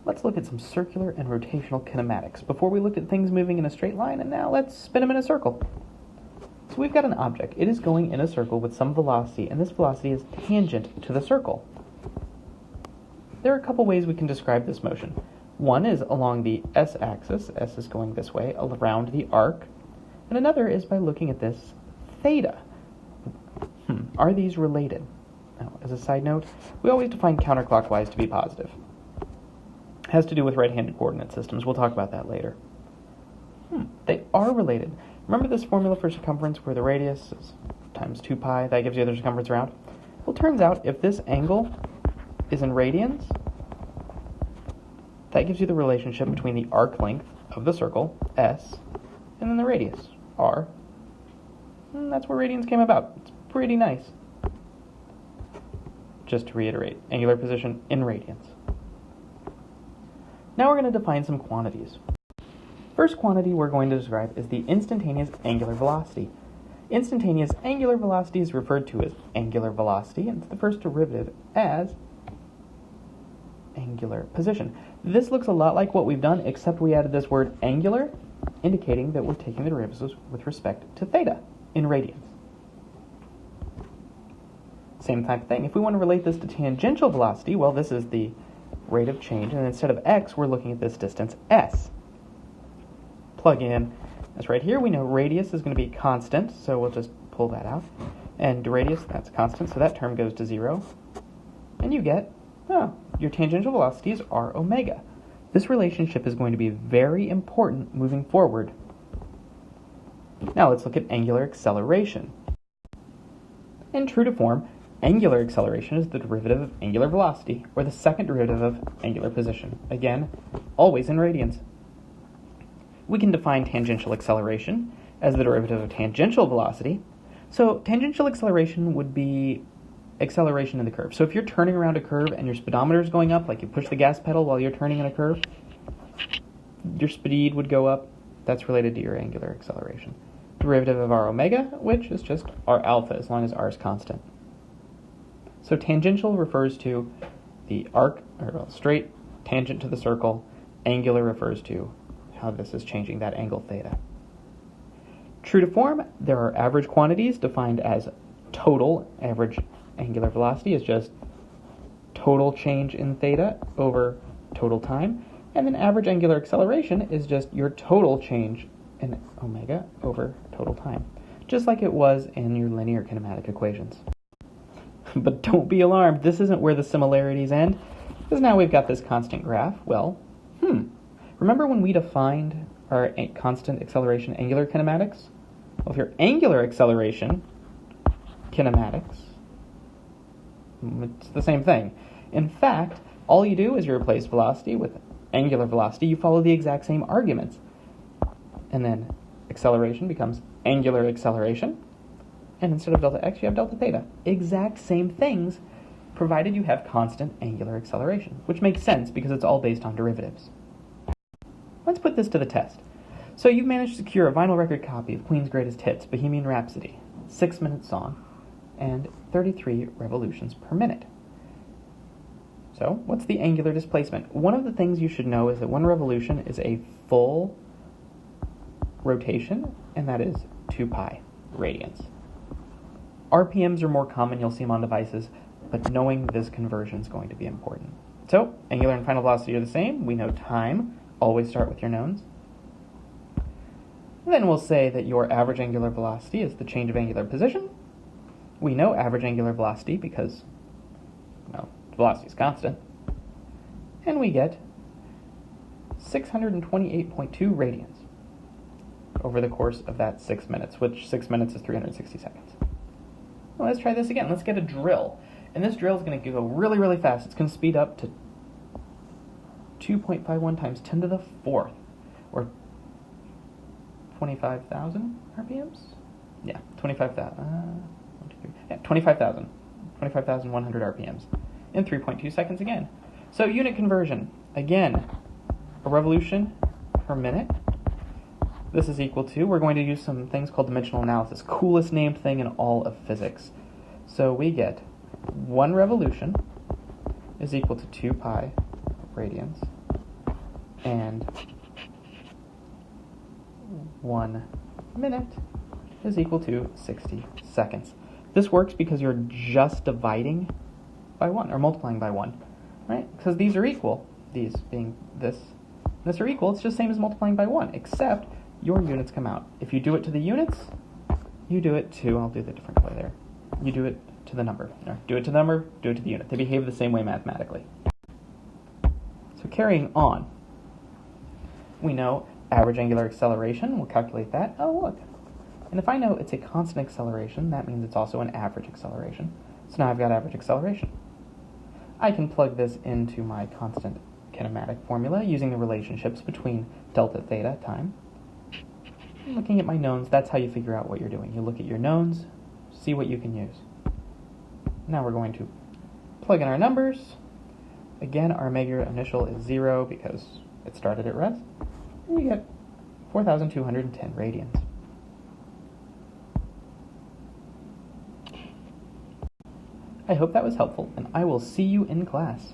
let's look at some circular and rotational kinematics. Before we looked at things moving in a straight line, and now let's spin them in a circle. So we've got an object. It is going in a circle with some velocity, and this velocity is tangent to the circle. There are a couple ways we can describe this motion. One is along the s-axis, s is going this way, around the arc, and another is by looking at this theta. Are these related? Now, as a side note, we always define counterclockwise to be positive. It has to do with right-handed coordinate systems. We'll talk about that later. They are related. Remember this formula for circumference where the radius is times 2 pi, that gives you the circumference around? Well, it turns out if this angle is in radians, that gives you the relationship between the arc length of the circle, s, and then the radius, r. And that's where radians came about. It's pretty nice. Just to reiterate, angular position in radians. Now we're going to define some quantities. First quantity we're going to describe is the instantaneous angular velocity. Instantaneous angular velocity is referred to as angular velocity, and it's the first derivative as angular position. This looks a lot like what we've done, except we added this word angular, indicating that we're taking the derivatives with respect to theta in radians. Same type of thing. If we want to relate this to tangential velocity, well, this is the rate of change, and instead of x, we're looking at this distance s. Plug in this right here. We know radius is going to be constant, so we'll just pull that out. And radius, that's constant, so that term goes to 0. And you get, your tangential velocity is r omega. This relationship is going to be very important moving forward. Now let's look at angular acceleration. In true to form, angular acceleration is the derivative of angular velocity, or the second derivative of angular position. Again, always in radians. We can define tangential acceleration as the derivative of tangential velocity. So tangential acceleration would be acceleration in the curve. So if you're turning around a curve and your speedometer is going up, like you push the gas pedal while you're turning in a curve, your speed would go up. That's related to your angular acceleration. Derivative of r omega, which is just r alpha as long as r is constant. So tangential refers to the arc, or straight tangent to the circle. Angular refers to how this is changing that angle theta. True to form, there are average quantities defined as total. Average angular velocity is just total change in theta over total time. And then average angular acceleration is just your total change in omega over total time. Just like it was in your linear kinematic equations. But don't be alarmed, this isn't where the similarities end, because now we've got this constant graph. Well, remember when we defined our constant acceleration angular kinematics? Well, if your angular acceleration kinematics, it's the same thing. In fact, all you do is you replace velocity with angular velocity. You follow the exact same arguments. And then acceleration becomes angular acceleration. And instead of delta x, you have delta theta. Exact same things, provided you have constant angular acceleration, which makes sense because it's all based on derivatives. Let's put this to the test. So you've managed to secure a vinyl record copy of Queen's Greatest Hits, Bohemian Rhapsody, 6-minute song, and 33 revolutions per minute. So what's the angular displacement? One of the things you should know is that one revolution is a full rotation, and that is 2 pi radians. RPMs are more common, you'll see them on devices, but knowing this conversion is going to be important. So, angular and final velocity are the same. We know time. Always start with your knowns. And then we'll say that your average angular velocity is the change of angular position. We know average angular velocity because, velocity is constant. And we get 628.2 radians over the course of that 6 minutes, which 6 minutes is 360 seconds. Well, let's try this again. Let's get a drill. And this drill is going to go really, really fast. It's going to speed up to 2.51 times 10 to the 4th, or 25,000 RPMs? Yeah, 25,000. 25,100 RPMs in 3.2 seconds again. So unit conversion. Again, a revolution per minute. This is equal to, we're going to use some things called dimensional analysis. Coolest named thing in all of physics. So we get 1 revolution is equal to 2 pi radians and 1 minute is equal to 60 seconds. This works because you're just dividing by 1, or multiplying by 1, right? Because these are equal, these being this and this are equal. It's just the same as multiplying by 1, except your units come out. If you do it to the units, you do it to, I'll do the different way there. You do it to the number. No, do it to the number, do it to the unit. They behave the same way mathematically. So carrying on, we know average angular acceleration. We'll calculate that. Oh, look. And if I know it's a constant acceleration, that means it's also an average acceleration. So now I've got average acceleration. I can plug this into my constant kinematic formula using the relationships between delta theta time. Looking at my knowns, that's how you figure out what you're doing. You look at your knowns, see what you can use. Now we're going to plug in our numbers. Again, our omega initial is 0 because it started at rest. And you get 4,210 radians. I hope that was helpful, and I will see you in class.